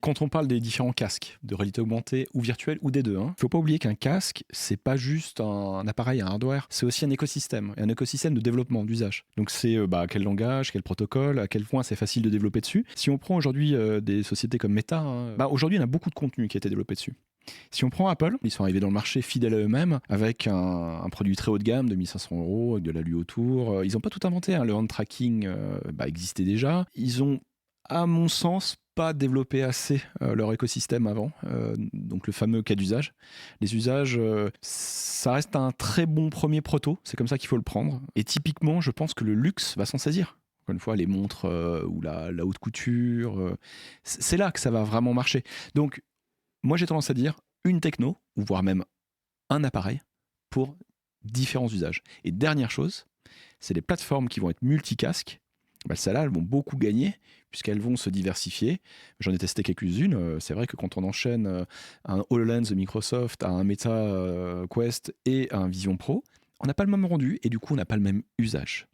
Quand on parle des différents casques, de réalité augmentée ou virtuelle ou des deux, il ne faut pas oublier qu'un casque, c'est pas juste un appareil, un hardware, c'est aussi un écosystème de développement, d'usage. Donc c'est quel langage, quel protocole, à quel point c'est facile de développer dessus. Si on prend aujourd'hui des sociétés comme Meta, aujourd'hui on a beaucoup de contenu qui a été développé dessus. Si on prend Apple, ils sont arrivés dans le marché fidèles à eux-mêmes avec un produit très haut de gamme de 1500 €, avec de l'alu autour. Ils n'ont pas tout inventé, le hand tracking existait déjà. Ils ont, à mon sens, pas développé assez leur écosystème avant, donc le fameux cas d'usage. Les usages, ça reste un très bon premier proto, c'est comme ça qu'il faut le prendre. Et typiquement, je pense que le luxe va s'en saisir. Encore une fois, les montres ou la haute couture, c'est là que ça va vraiment marcher. Donc, moi j'ai tendance à dire une techno, ou voire même un appareil, pour différents usages. Et dernière chose, c'est les plateformes qui vont être multicasques. Celles-là, elles vont beaucoup gagner puisqu'elles vont se diversifier. J'en ai testé quelques-unes. C'est vrai que quand on enchaîne un HoloLens de Microsoft, à un Meta Quest et à un Vision Pro, on n'a pas le même rendu et du coup, on n'a pas le même usage.